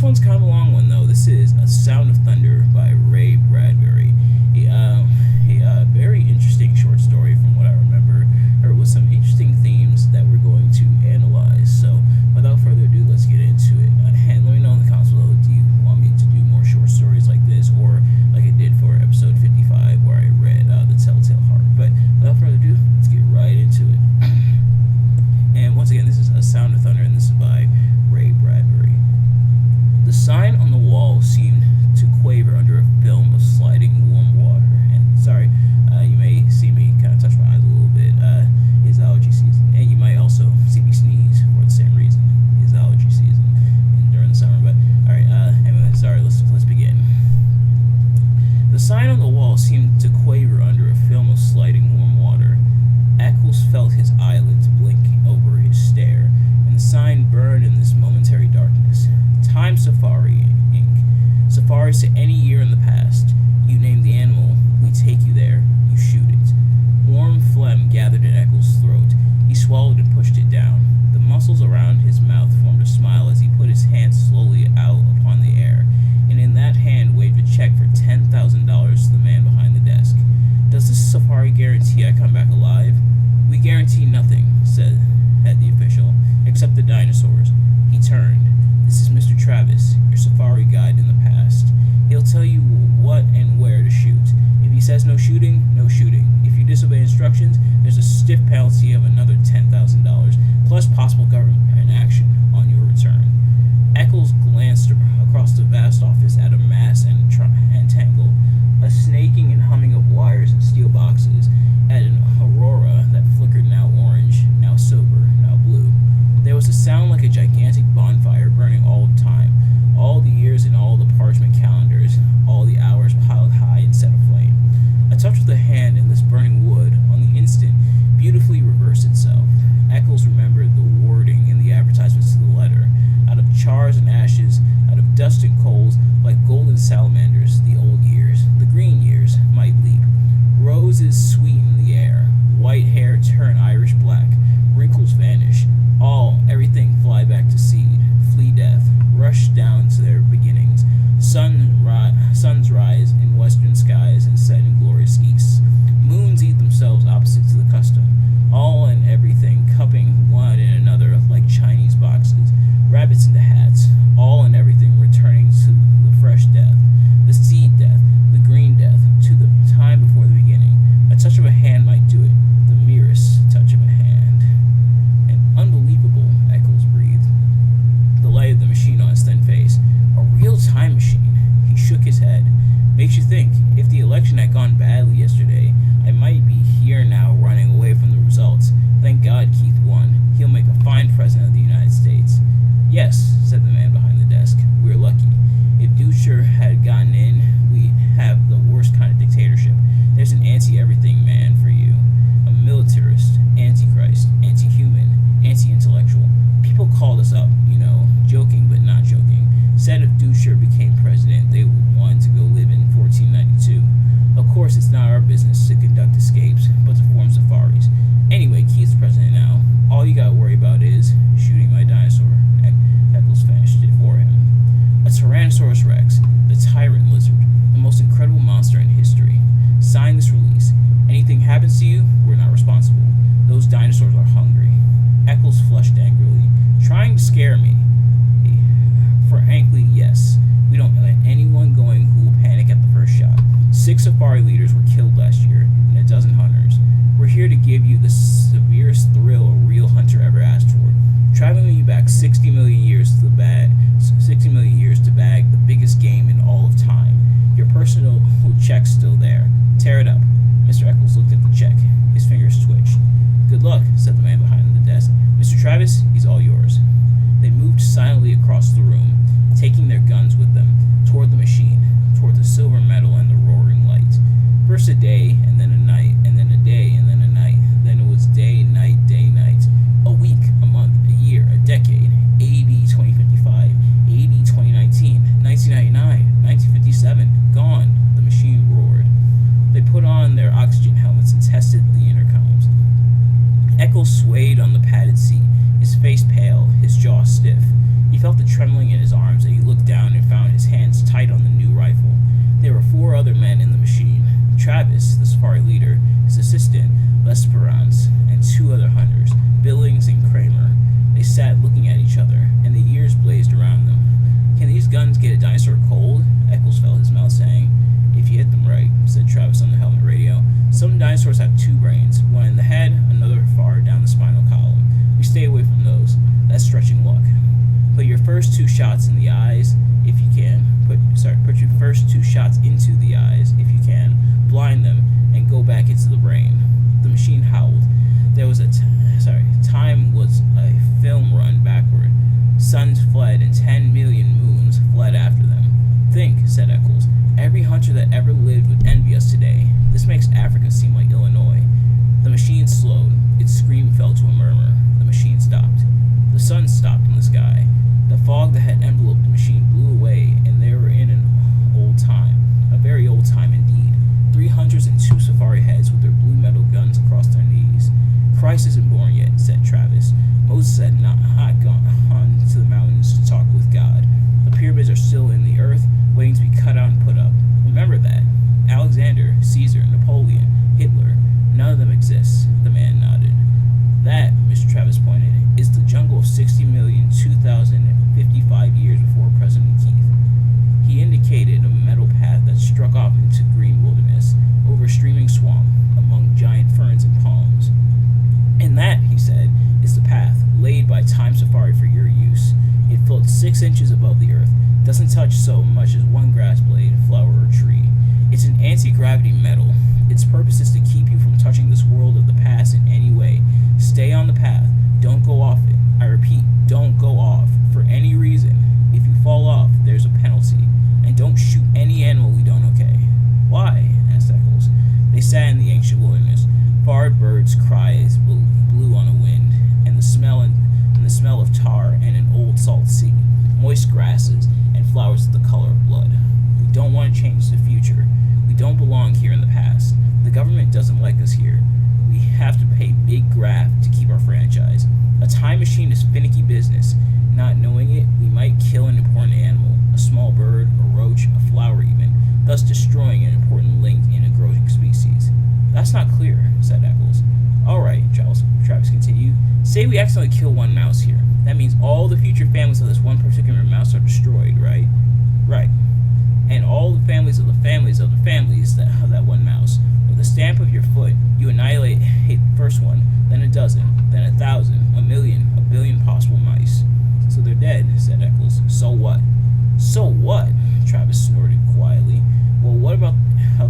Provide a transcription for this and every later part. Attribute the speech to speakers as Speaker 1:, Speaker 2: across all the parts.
Speaker 1: one's kind of a long one, though. This is A Sound of Thunder by Ray Bradbury. A very interesting short story from what I remember, or with some interesting themes that we're going to analyze. So, without further ado, let's get into it. And let me know in the comments below, do you want me to do more short stories like this, or like I did for episode 55, where I read The Telltale Heart. But without further ado, let's get right into it. And once again, this is A Sound of Thunder, and this is by Ray Bradbury. The sign on the wall seemed to quaver under a film of sliding warm water. And sorry, you may see me kind of touch my eyes a little bit. It's allergy season, and you might also see me sneeze for the same reason. It's allergy season during the summer. But all right, anyway, sorry. Let's begin. The sign on the wall seemed to quaver under a film of sliding warm water. Eccles felt his eyelids blinking over his stare, and the sign burned in this momentary darkness. Time Safari, Inc. Safaris to any year in the past. You name the animal, we take you there, you shoot it. Warm phlegm gathered in Eccles' throat. He swallowed and pushed it down. The muscles around his mouth formed a smile as he put his hand slowly out upon the air, and in that hand waved a check for $10,000 to the man behind the desk. Does this safari guarantee I come back alive? We guarantee nothing, said the official, except the dinosaurs. He turned. This is Mr. Travis, your safari guide in the past. He'll tell you what and where to shoot. If he says no shooting, no shooting. If you disobey instructions, there's a stiff penalty of another $10,000, plus possible government action on your return. Eccles glanced across the vast office at a mass and tangle, a snaking and humming of wires and steel boxes, at an aurora that flickered now orange, now silver, now blue. There was a sound like a gigantic bonfire burning all the time, all the years and all the parchment calendars, all the hours piled high and set aflame. A touch of the hand in this burning wood, on the instant, beautifully reversed itself. Eccles remembered the wording in the advertisements to the letter. Out of chars and ashes, out of dust and coals, like golden salamanders, the old years, the green years, might leap. Roses sweeten the air, white hair turn Irish black, wrinkles vanish, everything fly back to seed, flee death, rush down to their beginnings. Suns rise in western skies and set in glorious easts. Moons eat themselves opposite to the custom, all and everything cupping one in another like Chinese boxes, rabbits into hats, all and everything returning to the fresh death, the seed death, the green death, to the time before the beginning. A touch of a hand might do it, the merest touch of a hand. And unbelievable, Eccles breathed. The light of the machine on his thin face. A real time machine. He shook his head. Makes you think, if the election had gone badly yesterday, I might be here now running away from the results. Thank God Keith won. He'll make a fine president of the United States. Yes, said the man behind the desk. We're lucky. If Dutcher had gotten in, we'd have the worst kind of dictatorship. There's an anti-everything man for you. A militarist, antichrist, anti-human, anti-intellectual. People called us up, joking but not joking. Said if Dutcher became president, they would want to go live in 1492. Of course, it's not our business to conduct escapes, but to form safaris. Anyway, Keith's president now. All you gotta worry about is shooting my dinosaur. Eccles finished it for him. A Tyrannosaurus Rex, the tyrant lizard, the most incredible monster in history. Sign this release. Anything happens to you, we're not responsible. Those dinosaurs are hungry. Eccles flushed angrily. Trying to scare me. Frankly, yes. We don't let anyone going who will panic at the first shot. 6 safari leaders were killed last year, and a dozen hunters. We're here to give you the severest thrill a real hunter ever asked for. Traveling you back 60 million years to bag the biggest game in all of time. Your personal check's still there. Tear it up. Mr. Eccles looked at the check. His fingers twitched. Good luck, said the man behind the desk. Mr. Travis, he's all yours. They moved silently across the room, taking their guns with them, toward the machine, toward the silver metal and the roaring light. First a day, and then a night, and then a day, and then a night. Then it was day, night, a week, a month, a year, a decade, AD 2055, AD 2019, 1999, 1957, gone, the machine roared. They put on their oxygen helmets and tested the intercoms. Eccles swayed on the padded seat, his face pale, his jaw stiff. He felt the trembling in his arms, and he looked down and found his hands tight on the new rifle. There were 4 other men in the machine: Travis, the safari leader, his assistant, Lesperance, and 2 other hunters, Billings and Kramer. They sat looking at each other, and the ears blazed around them. "Can these guns get a dinosaur cold?" Eccles felt his mouth saying. "If you hit them right," said Travis on the helmet radio. "Some dinosaurs have 2 brains, one in the head, another far down the spinal column. We stay away from those. That's stretching luck. Put your first 2 shots in the eyes, if you can. Put your first 2 shots into the eyes, if you can. Blind them, and go back into the brain." The machine howled. There was time was a film run backward. Suns fled, and 10 million moons fled after them. "Think," said Eccles. "Every hunter that ever lived would envy us today. This makes Africa seem like Illinois." The machine slowed. Its scream fell to a murmur. The machine stopped. The sun stopped in the sky. The fog that had enveloped the machine blew away, and they were in an old time. A very old time indeed. 3 hunters and 2 safari heads with their blue metal guns across their knees. "Christ isn't born yet," said Travis. "Moses had not gone to the mountains to talk with God. The pyramids are still in the earth, waiting to be cut out and put up. Remember that. Alexander, Caesar, Napoleon, Hitler, none of them exists." The man nodded. "That," Mr. Travis pointed, "is the jungle of 60,002,055 years before President Keith." He indicated a metal path that struck off into green wilderness, over a streaming swamp, among giant ferns and palms. "And that," he said, "is the path, laid by Time Safari for your use. It floats 6 inches above the earth, doesn't touch so much as one grass blade, flower, or tree. It's an anti-gravity metal. Its purpose is to keep you from touching this world of the past in any way. Stay on the path. Don't go off it. I repeat, don't go off, for any reason. If you fall off, there's a penalty. And don't shoot any animal we don't okay." "Why?" asked Eccles. They sat in the ancient wilderness. Far birds' cries blew on a wind, and the smell of tar and an old salt sea, moist grasses, and flowers of the color of blood. "We don't want to change the future. We don't belong here in the past. The government doesn't like us here. We have to pay big graft to keep our franchise. A time machine is finicky business. Not knowing it, we might kill an important animal, a small bird, a roach, a flower even, thus destroying an important link in a growing species." "That's not clear," said Eccles. "All right," Travis continued. "Say we accidentally kill 1 mouse here. That means all the future families of this one particular mouse are destroyed, right?" "Right. And all the families of the families of the families that have that 1 mouse. With the stamp of your foot, you annihilate the first one, then a dozen, then 1,000, a million, a billion possible mice." "So they're dead," said Eccles. "So what?" "So what?" Travis snorted quietly. "Well, what about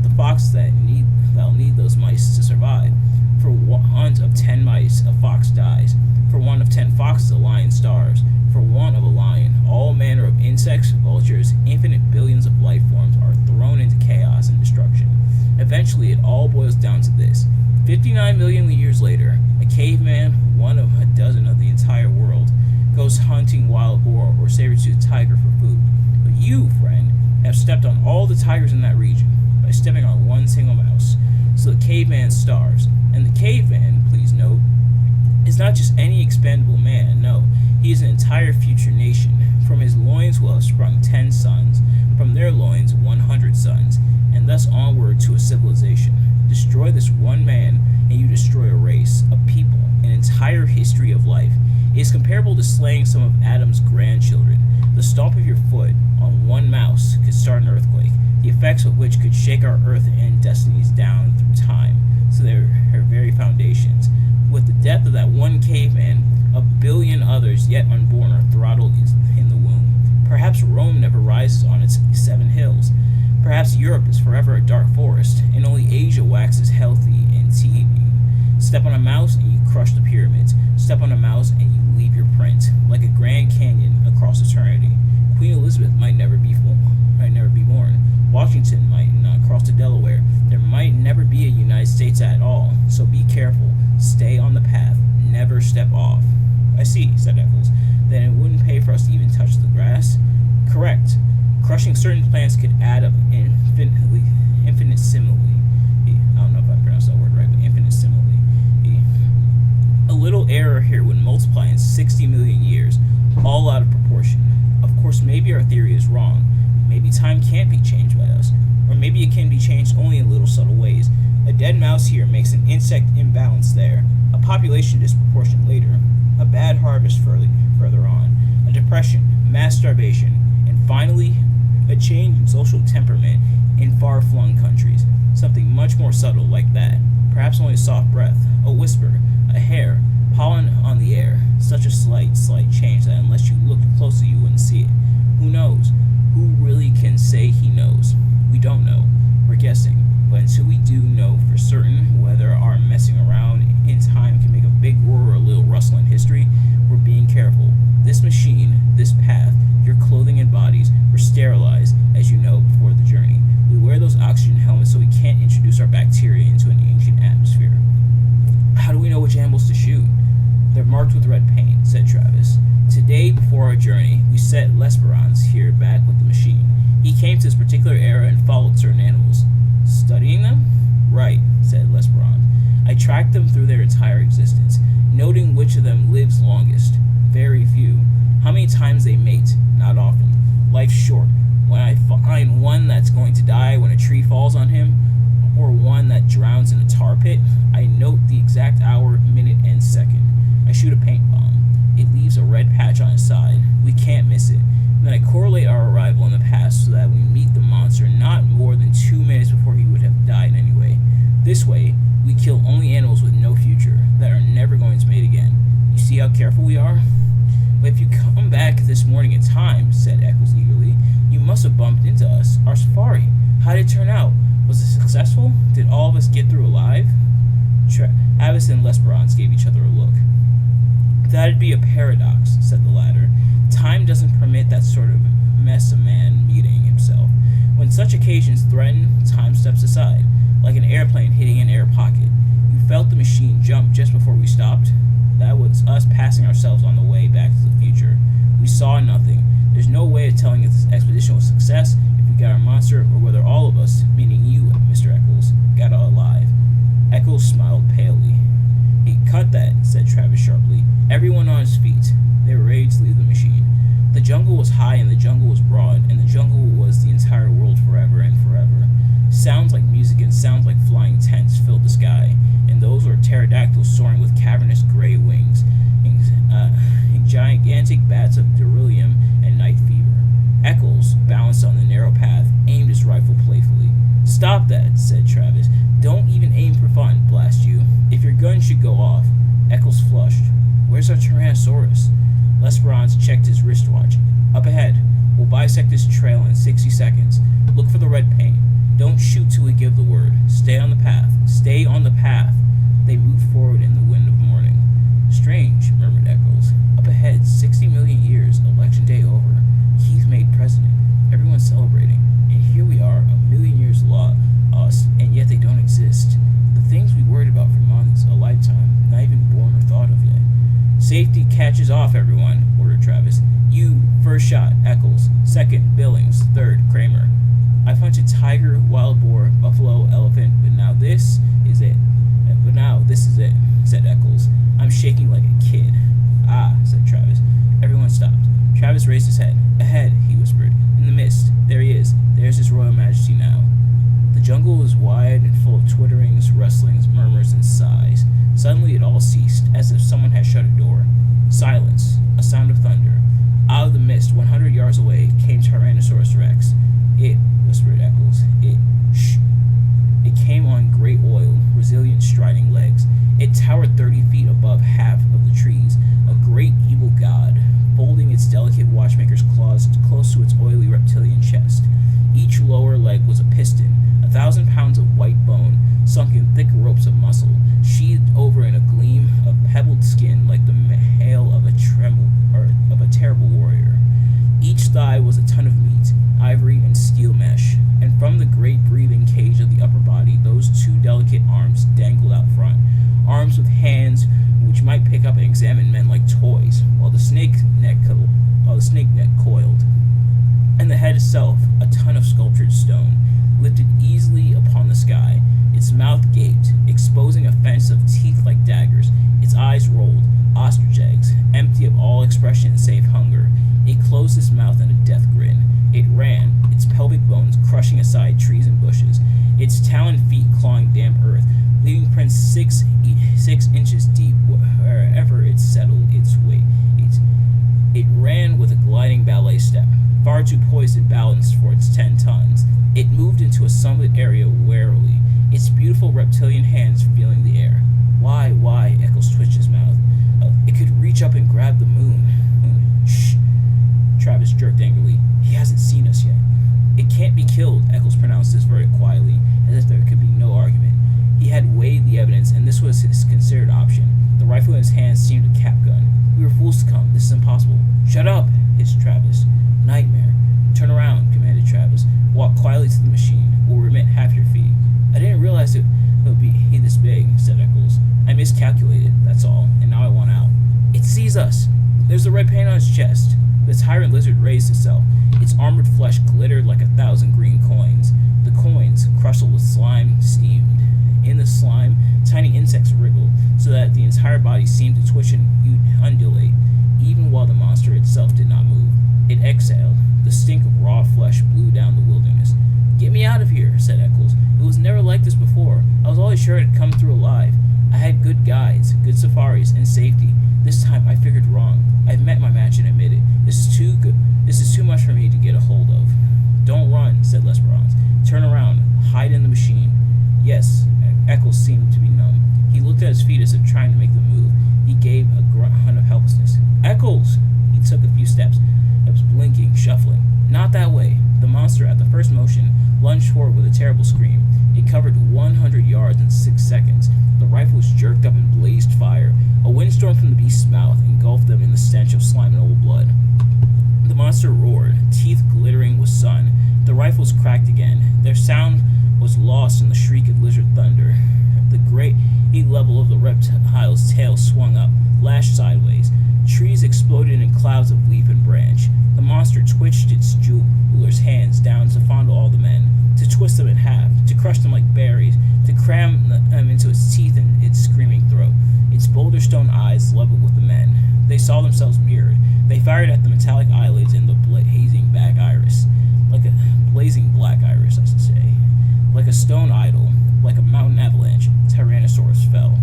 Speaker 1: the fox that'll need those mice to survive? For want of 10 mice, a fox dies. For want of 10 foxes, a lion starves. For want of a lion, all manner of insects, vultures, infinite billions of life forms are thrown into chaos and destruction. Eventually, it all boils down to this. 59 million years later, a caveman, one of a dozen of the entire world, goes hunting wild boar or saber-toothed tiger for food. But you, friend, have stepped on all the tigers in that region by stepping on 1 single mouse. So the caveman starves. And the caveman, please note, is not just any expendable man, no. He is an entire future nation. From his loins will have sprung 10 sons, from their loins 100 sons, and thus onward to a civilization. Destroy this 1 man, and you destroy a race, a people, an entire history of life. It is comparable to slaying some of Adam's grandchildren. The stomp of your foot on 1 mouse could start an earthquake, the effects of which could shake our earth and destinies down through time, to their very foundations. With the death of that 1 caveman, a billion others yet unborn are throttled in the womb. Perhaps Rome never rises on its 7 hills. Perhaps Europe is forever a dark forest, and only Asia waxes healthy and teeming. Step on a mouse and you crush the pyramids. Step on a mouse and you leave your print, like a Grand Canyon across eternity. Queen Elizabeth might never be born. Washington might not cross to Delaware. There might never be a United States at all. So be careful. Stay on the path. Never step off. "I see," said Eccles. "Then it wouldn't pay for us to even touch the grass?" "Correct. Crushing certain plants could add up infinitesimally. I don't know if I pronounced that word right, but infinitesimally. A little error here would multiply in 60 million years, all out of proportion. A our theory is wrong. Maybe time can't be changed by us. Or maybe it can be changed only in little subtle ways. A dead mouse here makes an insect imbalance there, a population disproportion later, a bad harvest further on, a depression, mass starvation, and finally, a change in social temperament in far-flung countries. Something much more subtle like that. Perhaps only a soft breath, a whisper, a hair, pollen on the air. Such a slight change that unless you looked closely you wouldn't see it. Who knows? Who really can say he knows? We don't know. We're guessing. But until we do know for certain whether our messing around in time can make a big roar or a little rustle in history, we're being careful. This machine, this path, your clothing and bodies were sterilized, as you know, before the journey. We wear those oxygen helmets so we can't introduce our bacteria into an ancient atmosphere. How do we know which animals to shoot? They're marked with red paint, said Travis. Today, before our journey, we set Lesperance here back with the machine. He came to this particular era and followed certain animals. Studying them? Right, said Lesperance. I tracked them through their entire existence, noting which of them lives longest. Very few. How many times they mate? Not often. Life's short. When I find one that's going to die when a tree falls on him, or one that drowns in a tar pit, I note the exact hour, minute, and second. I shoot a paint bomb. It leaves a red patch on its side. We can't miss it. And then I correlate our arrival in the past so that we meet the monster not more than 2 minutes before he would have died anyway. This way, we kill only animals with no future, that are never going to mate again. You see how careful we are? But if you come back this morning in time, said Eccles eagerly, you must have bumped into us. Our safari. How did it turn out? Was it successful? Did all of us get through alive? Travis and Lesperance gave each other a look. That'd be a paradox, said the latter. Time doesn't permit that sort of mess a man meeting himself. When such occasions threaten, time steps aside, like an airplane hitting an air pocket. You felt the machine jump just before we stopped? That was us passing ourselves on the way back to the future. We saw nothing. There's no way of telling if this expedition was a success, if we got our monster, or whether all of us, meaning you, Mr. Eccles, got out alive. Eccles smiled palely. Hey, cut that, said Travis sharply. Everyone on his feet. They were ready to leave the machine. The jungle was high and the jungle was broad, and the jungle was the entire world forever and forever. Sounds like music and sounds like flying tents filled the sky, and those were pterodactyls soaring with cavernous gray wings, and gigantic bats of beryllium and night fever. Eccles, balanced on the narrow path, aimed his rifle playfully. Stop that, said Travis. Don't even aim for fun, blast you. If your gun should go off. Eccles flushed. Where's our Tyrannosaurus? Lesperance checked his wristwatch. Up ahead. We'll bisect this trail in 60 seconds. Look for the red paint. Don't shoot till we give the word. Stay on the path. Stay on the path. They moved forward in the wind of morning. Strange, murmured Eccles. Up ahead, 60 million years, election day over. He's made president. Everyone's celebrating. And here we are, a million years lost, and yet they don't exist. The things we worried about for months, a lifetime, not even born or thought of yet. Safety catches off, everyone, ordered Travis. You, first shot, Eccles. Second, Billings. Third, Kramer. I've hunted tiger, wild boar, buffalo, elephant, but now this is it, said Eccles. I'm shaking like a kid. Ah, said Travis. Everyone stopped. Travis raised his head. Ahead, he whispered. In the mist. There he is. There's his royal majesty now. The jungle was wide and full of twitterings, rustlings, murmurs, and sighs. Suddenly it all ceased, as if someone had shut a door. Silence. A sound of thunder. Out of the mist, 100 yards away, came Tyrannosaurus Rex. It, whispered Eccles. Shh. It came on great oil, resilient striding legs. It towered 30 feet above half of the trees, a great evil god, folding its delicate watchmaker's claws close to its oily reptilian chest. Each lower leg was a piston, 1,000 pounds of white bone, sunk in thick ropes of muscle, sheathed over in a gleam of pebbled skin like the mail of a terrible warrior. Each thigh was a ton of meat, ivory and steel mesh, and from the great breathing cage of the upper body, those two delicate arms dangled out front, arms with hands which might pick up and examine men like toys, while the snake neck coiled. And the head itself, a ton of sculptured stone, lifted easily upon the sky. Its mouth gaped, exposing a fence of teeth like daggers. Its eyes rolled, ostrich eggs, empty of all expression save hunger. It closed its mouth in a death grin. It ran, its pelvic bones crushing aside trees and bushes, its taloned feet clawing damp earth, leaving prints 6 inches deep wherever it settled its weight. It ran with a gliding ballet step, far too poised and balanced for its 10 tons. It moved into a sunlit area warily, its beautiful reptilian hands feeling the air. Why? Eccles twitched his mouth. It could reach up and grab the moon. Shh. Travis jerked angrily. He hasn't seen us yet. It can't be killed, Eccles pronounced his verdict quietly, as if there could be no argument. He had weighed the evidence, and this was his considered option. The rifle in his hand seemed a cap gun. We were fools to come. This is impossible. Shut up, hissed Travis. Nightmare. Turn around, commanded Travis. Walk quietly to the machine. We'll remit half your fee. I didn't realize it would be this big, said Eccles. I miscalculated, that's all, and now I want out. It sees us. There's the red paint on its chest. The tyrant lizard raised itself. Its armored flesh glittered like 1,000 green coins. The coins, crustled with slime, steamed. In the slime, tiny insects wriggled, so that the entire body seemed to twitch and undulate, even while the monster itself did not move. It exhaled. The stink of raw flesh blew down the wilderness. Get me out of here, said Eccles. It was never like this before. I was always sure it'd come through alive. I had good guides, good safaris, and safety. This time I figured wrong. I've met my match and admit it. This is too good. This is too much for me to get a hold of. Don't run, said Lesperance. Turn around. Hide in the machine. Yes, Eccles seemed to be numb. He looked at his feet as if trying to make the move. He gave a grunt of helplessness. Eccles! He took a few steps. It was blinking, shuffling. Not that way. The monster, at the first motion, lunged forward with a terrible scream. It covered 100 yards in 6 seconds. The rifle was jerked up and blazed fire. A windstorm from the beast's mouth engulfed them in the stench of slime and old blood. The monster roared, teeth glittering with sun. The rifles cracked again. Their sound was lost in the shriek of lizard thunder. The great level of the reptile's tail swung up, lashed sideways. Trees exploded in clouds of leaf and branch. The monster twitched its jeweler's hands down to fondle all the men, to twist them in half, to crush them like berries, to cram them into its teeth and its screaming throat. Its boulder stone eyes leveled with the men. They saw themselves mirrored. They fired at the metallic eyelids and the blazing black iris. Like a stone idol, like a mountain avalanche, Tyrannosaurus fell.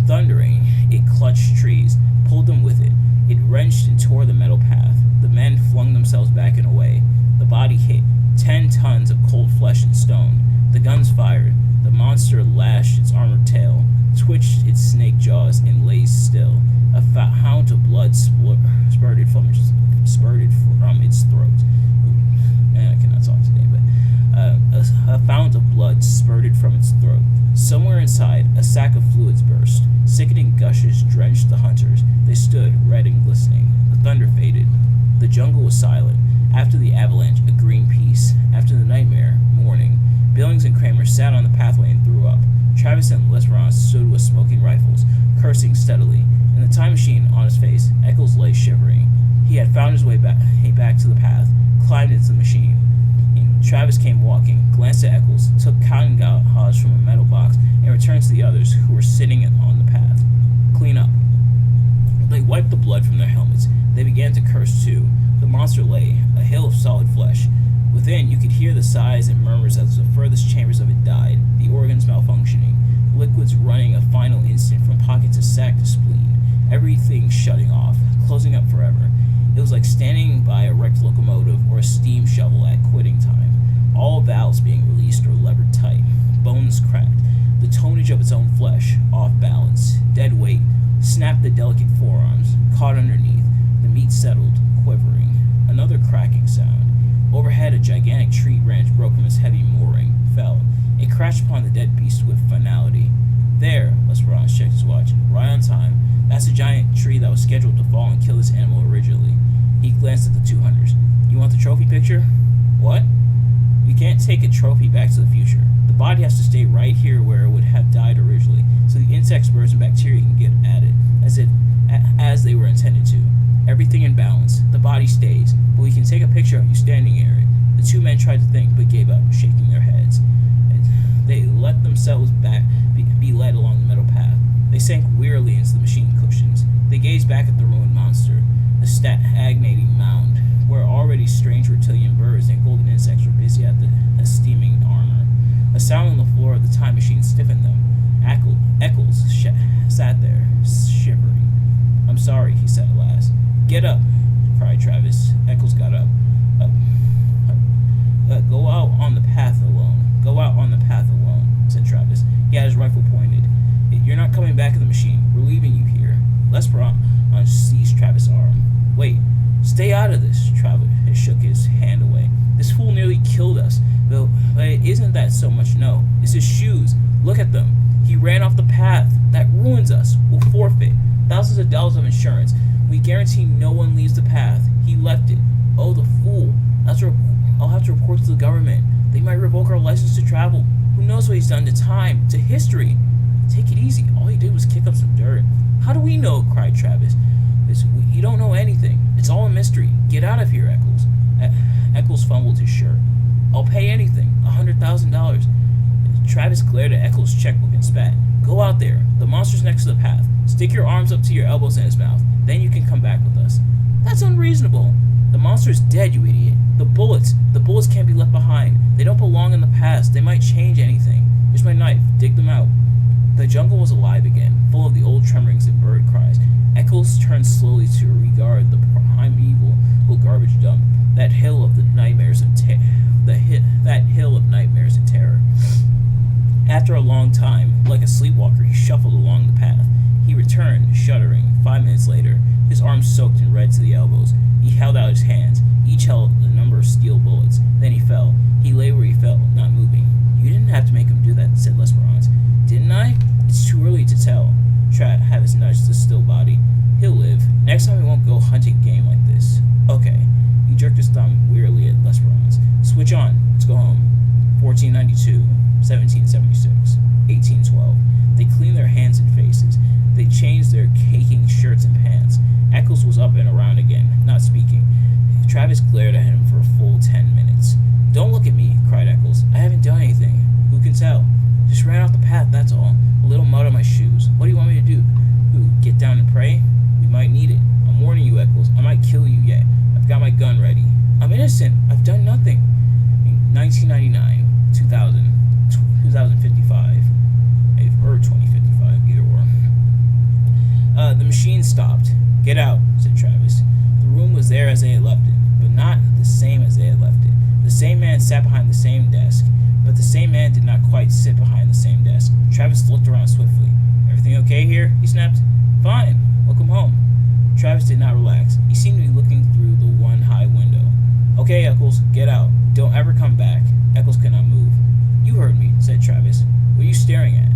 Speaker 1: Thundering, it clutched trees, pulled them with it. It wrenched and tore the metal path. The men flung themselves back and away. The body hit. 10 tons of cold flesh and stone. The guns fired. The monster lashed its armored tail, twitched its snake jaws, and lay still. A fount of blood spurted from its throat. Man, I cannot talk today, but a fount of blood spurted from its throat. Somewhere inside, a sack of fluids burst. Sickening gushes drenched the hunters. They stood, red and glistening. The thunder faded. The jungle was silent. After the avalanche, a green peace. After the nightmare, morning. Billings and Kramer sat on the pathway and threw up. Travis and Lesperance stood with smoking rifles, cursing steadily. In the time machine on his face, Eccles lay shivering. He had found his way back to the path, climbed into the machine. Travis came walking, glanced at Eccles, took cotton gauze from a metal box, and returned to the others who were sitting on the path. Clean up. They wiped the blood from their helmets. They began to curse too. The monster lay, a hill of solid flesh. Within, you could hear the sighs and murmurs as the furthest chambers of it died, the organs malfunctioning, liquids running a final instant from pocket to sac to spleen, everything shutting off, closing up forever. It was like standing by a wrecked locomotive or a steam shovel at quitting time. All valves being released or levered tight, bones cracked, the tonnage of its own flesh off balance, dead weight, snapped the delicate forearms, caught underneath, the meat settled, quivering. Another cracking sound. Overhead, a gigantic tree branch broke from its heavy mooring, fell. It crashed upon the dead beast with finality. There, Lesperance checked his watch, right on time. That's a giant tree that was scheduled to fall and kill this animal originally. He glanced at the two hunters. You want the trophy picture? What? You can't take a trophy back to the future. The body has to stay right here where it would have died originally, so the insects, birds, and bacteria can get at it, as they were intended to. Everything in balance. The body stays, but we can take a picture of you standing near it. The two men tried to think, but gave up, shaking their heads. They let themselves be led along the metal path. They sank wearily into the machine cushions. They gazed back at the ruined monster. monster, a stagnating mound, where already strange reptilian birds and golden insects were busy at the steaming armor. A sound on the floor of the time machine stiffened them. Eccles sat there, shivering. "I'm sorry," he said at last. "Get up," cried Travis. Eccles got up. Go out on the path alone. Go out on the path alone," said Travis. He had his rifle pointed. "You're not coming back in the machine. We're leaving you here." Lesperon seized Travis' arm. "Wait, stay out of this." Travis shook his hand away. "This fool nearly killed us. Though it isn't that so much, no. It's his shoes. Look at them. He ran off the path. That ruins us. We'll forfeit thousands of dollars of insurance. We guarantee no one leaves the path. He left it. Oh, the fool. I'll have to report to the government. They might revoke our license to travel. Who knows what he's done to time, to history?" "Take it easy. All he did was kick up some dirt." "How do we know?" cried Travis. "You don't know anything. It's all a mystery. Get out of here, Eccles." Eccles fumbled his shirt. "I'll pay anything. $100,000. Travis glared at Eccles' checkbook and spat. "Go out there. The monster's next to the path. Stick your arms up to your elbows in his mouth. Then you can come back with us." "That's unreasonable." "The monster's dead, you idiot. The bullets can't be left behind. They don't belong in the past. They might change anything. Here's my knife. Dig them out." The jungle was alive again, full of the old tremorings and bird cries. Eccles turned slowly to regard the primeval garbage dump, that hill of nightmares and terror. After a long time, like a sleepwalker, he shuffled along the path. He returned, shuddering. 5 minutes later, his arms soaked and red to the elbows. He held out his hands. Each held a number of steel bullets. Then he fell. He lay where he fell, not moving. "You didn't have to make him do that," said Lesperance. "Didn't I? It's too early to tell." Travis nudged the still body. "He'll live. Next time we won't go hunting game like this." "Okay." He jerked his thumb wearily at Lesperance. "Switch on. Let's go home." 1492, 1776, 1812. They cleaned their hands and faces. They changed their caking shirts and pants. Eccles was up and around again, not speaking. Travis glared at him for a full 10 minutes. "Don't look at me," cried Eccles. "I haven't done anything." "Who can tell? Just ran off the path, that's all. A little mud on my shoes. What do you want me to do? Get down and pray? We might need it. I'm warning you, Eccles. I might kill you yet. I've got my gun ready." "I'm innocent. I've done nothing." 1999, 2000, 2055, or 2055, either or. The machine stopped. "Get out," said Travis. The room was there as they had left it, but not the same as they had left it. The same man sat behind the same desk, but the same man did not quite sit behind the same desk. Travis looked around swiftly. "Everything okay here?" he snapped. "Fine. Welcome home." Travis did not relax. He seemed to be looking through the one high window. "Okay, Eccles, get out. Don't ever come back." Eccles could not move. "You heard me," said Travis. "What are you staring at?"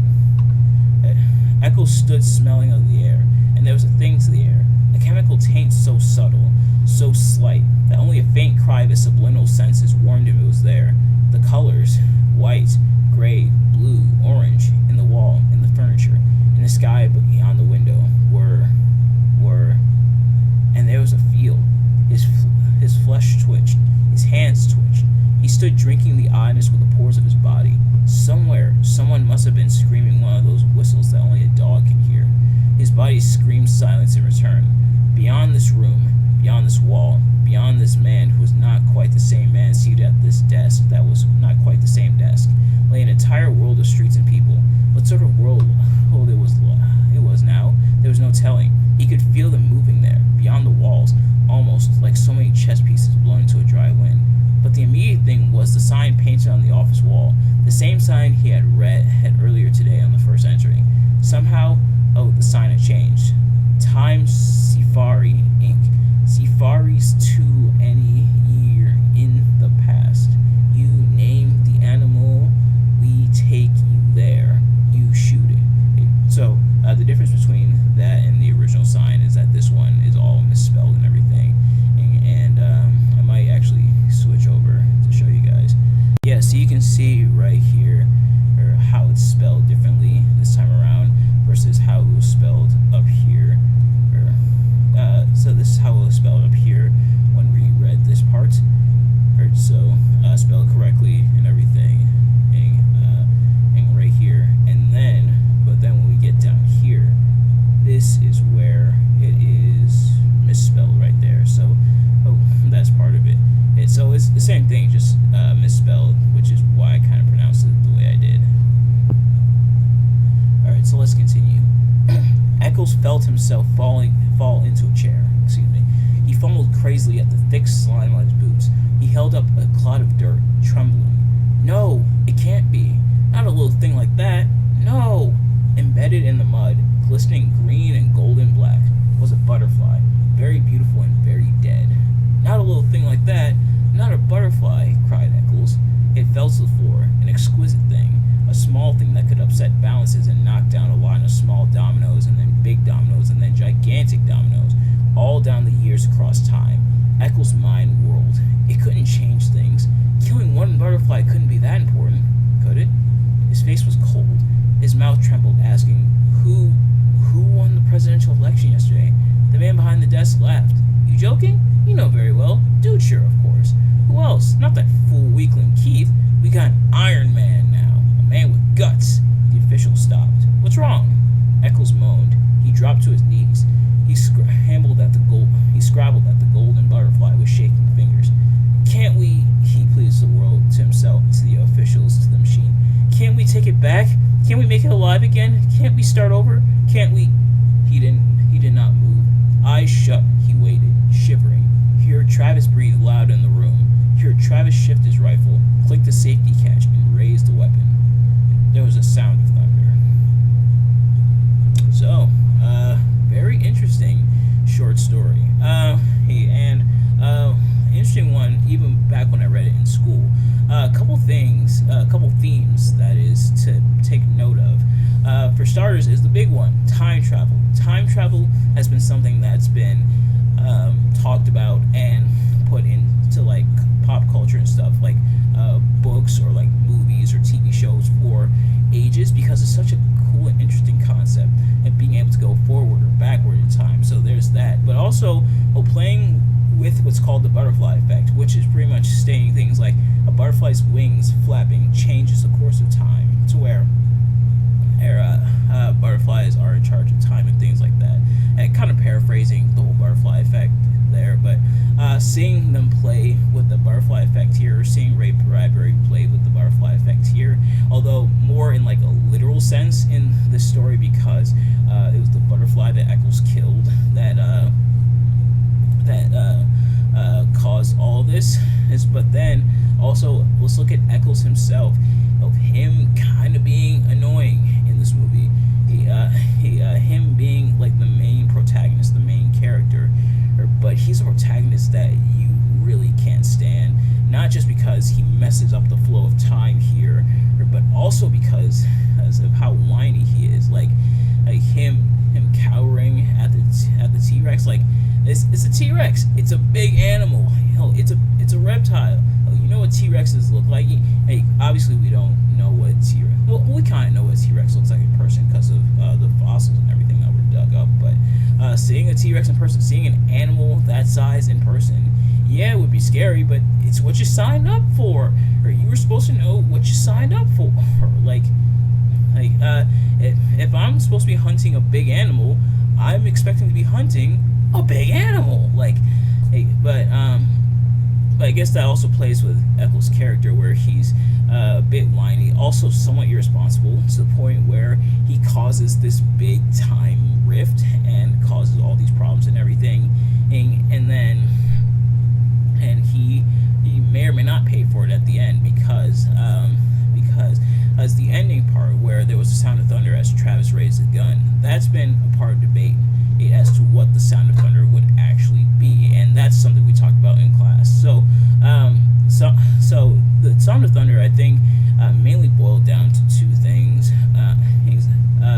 Speaker 1: Eccles stood smelling of the air, and there was a thing to the air, a chemical taint so subtle, so slight, that only a faint cry of his subliminal senses warned him it was there. The colors, white, gray, blue, orange, in the wall, in the furniture, in the sky beyond the window, and there was a feel. His flesh twitched, his hands twitched. He stood drinking the oddness with the pores of his body. Somewhere, someone must have been screaming one of those whistles that only a dog can hear. His body screamed silence in return. Beyond this room, beyond this wall, beyond this man who was not quite the same man seated at this desk that was not quite the same desk, lay an entire world of streets and people. What sort of world it was now, there was no telling. He could feel them moving there, beyond the walls, almost like so many chess pieces blown into a dry wind. But the immediate thing was the sign painted on the office wall, the same sign he had read earlier today on the first entering. Somehow, the sign had changed. Time Safari Inc. Safaris to any year in the past. You name the animal, we take you there. You shoot it. So, the difference between that and the original sign is that this one is all misspelled and everything. And I might actually switch over to show you guys. Yeah, so you can see right here how it's spelled differently this time around versus how it was spelled up here. So this is how it was spelled up here when felt himself fall into a chair. Excuse me. He fumbled crazily at the thick slime on his boots. He held up a clod of dirt, trembling. No, it can't be. Not a little thing like that. No! Embedded in the mud, glistening green and golden black, was a butterfly, very beautiful and very dead. Not a little thing like that. Not a butterfly, cried Eccles. It fell to the floor, an exquisite thing, a small thing that could upset balances and knock down a line of small dominoes and then big dominoes and then gigantic dominoes, all down the years across time. Eccles' mind whirled. It couldn't change things. Killing one butterfly couldn't be that important, could it? His face was cold. His mouth trembled, asking, Who won the presidential election yesterday? The man behind the desk laughed. You joking? You know very well. Dude, sure, of course. Who else? Not that fool weakling Keith. We got an Iron Man now. A man with guts. The official stopped. What's wrong? Eccles moaned. He dropped to his knees. He scrabbled at the golden butterfly with shaking fingers. Can't we, he pleads the world to himself, to the officials, to the machine. Can't we take it back? Can't we make it alive again? Can't we start over? Can't we? He did not move. Eyes shut, he waited, shivering. He heard Travis breathe loud in the room. He heard Travis shift his rifle, click the safety catch, and raise the weapon. There was a sound of thunder. So, very interesting short story. Interesting one, even back when I read it in school. A couple themes that is to take note of. For starters, is the big one, time travel. Time travel has been something that's been talked about and put into like pop culture and stuff, like books or like movies or TV shows for ages, because it's such a cool and interesting concept, and being able to go forward or backward in time. So there's that, but also playing with what's called the butterfly effect, which is pretty much stating things like a butterfly's wings flapping changes the course of time to where butterflies are in charge of time and things like that. And kind of paraphrasing the whole butterfly effect there, but seeing them play with the butterfly effect here, or seeing Ray Bradbury play with the butterfly effect here, although more in like a literal sense in this story, because it was the butterfly that Eccles killed that caused all this. But then also let's look at Eccles himself, of him kind of being annoying in this movie. Him being like the main protagonist, the main character, but he's a protagonist that you really can't stand, not just because he messes up the flow of time here, but also because of how whiny he is. Like him cowering at the T-Rex. Like it's a T-Rex. It's a big animal. Hell, it's a reptile. You know what T-Rexes look like? Hey, obviously we don't know what T-Rex. Well, we kind of know what T-Rex looks like in person because of the fossils and everything that were dug up. But seeing a T-Rex in person, seeing an animal that size in person, yeah, it would be scary. But it's what you signed up for, or you were supposed to know what you signed up for. If I'm supposed to be hunting a big animal, I'm expecting to be hunting a big animal. But I guess that also plays with Eccles' character, where he's a bit whiny, also somewhat irresponsible, to the point where he causes this big time rift and causes all these problems and everything, and he may or may not pay for it at the end, because as the ending part where there was a sound of thunder as Travis raised the gun, that's been a part of debate as to what the sound of thunder would actually be, and that's something we talked about in class. So the sound of thunder, I think, mainly boiled down to two things.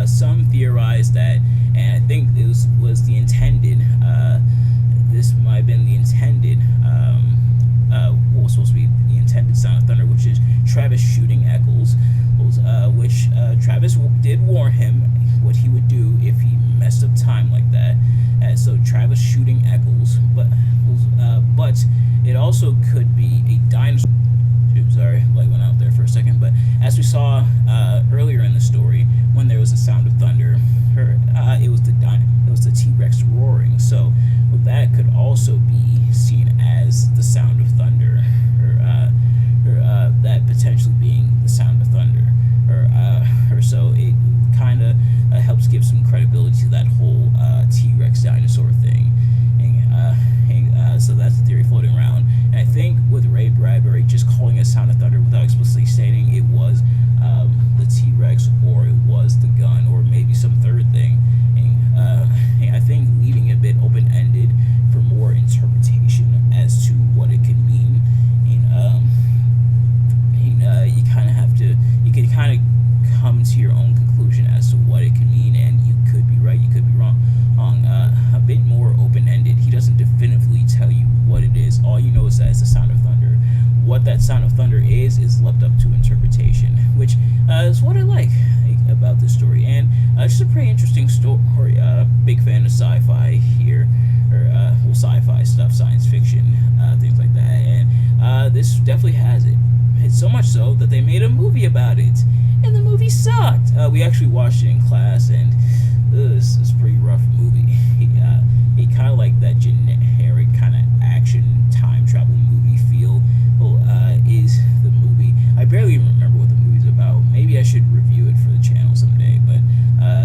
Speaker 1: Some theorized that, and I think it was the intended. This might have been the intended. What was supposed to be the intended sound of thunder, which is Travis shooting Eccles, which Travis did warn him what he would do if he messed up time like that. So Travis shooting Eccles, but it also could be a dinosaur. Sorry, light went out there for a second. But as we saw earlier in the story, when there was a sound of thunder, it was the T-Rex roaring. So that could also be seen as the sound of thunder, or that potentially being the sound of thunder, or so it kind of helps give some credibility to that whole as the sound of thunder. What that sound of thunder is left up to interpretation, which is what I like about this story. And just a pretty interesting story. Big fan of sci-fi here, or well, sci-fi stuff, science fiction, things like that. And this definitely has it. It's so much so that they made a movie about it, and the movie sucked. We actually watched it in class, and this is a pretty rough movie. He kind of like that generic kind of action time travel movie feel. Is the movie? I barely even remember what the movie's about. Maybe I should review it for the channel someday. But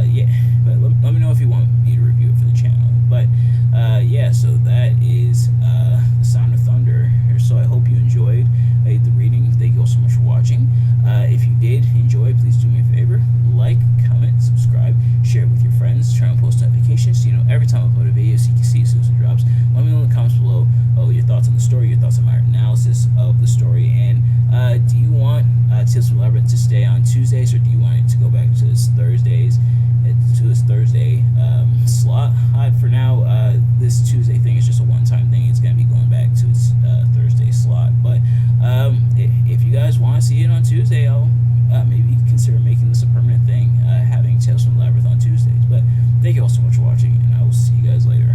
Speaker 1: yeah, but let me know if you want me to review it for the channel. But yeah, so that is The Sound of Thunder. So I hope you enjoyed the reading. Thank you all so much for watching. If you did enjoy, please do me a favor: like, comment, subscribe, share it with your friends, turn on post notifications so you know every time I upload a video so you can see as soon as it drops. Let me know in the comments below your thoughts on the story, your thoughts on my analysis of the story, and do you want Tales from Labyrinth to stay on Tuesdays, or do you want it to go back to this Thursdays, to this Thursday slot? For now, this Tuesday thing is just a one-time thing. It's going to be going back to its Thursday slot, but if you guys want to see it on Tuesday, I'll maybe consider making this a permanent thing, having Tales from Labyrinth on Tuesdays. But thank you all so much for watching, and I will see you guys later.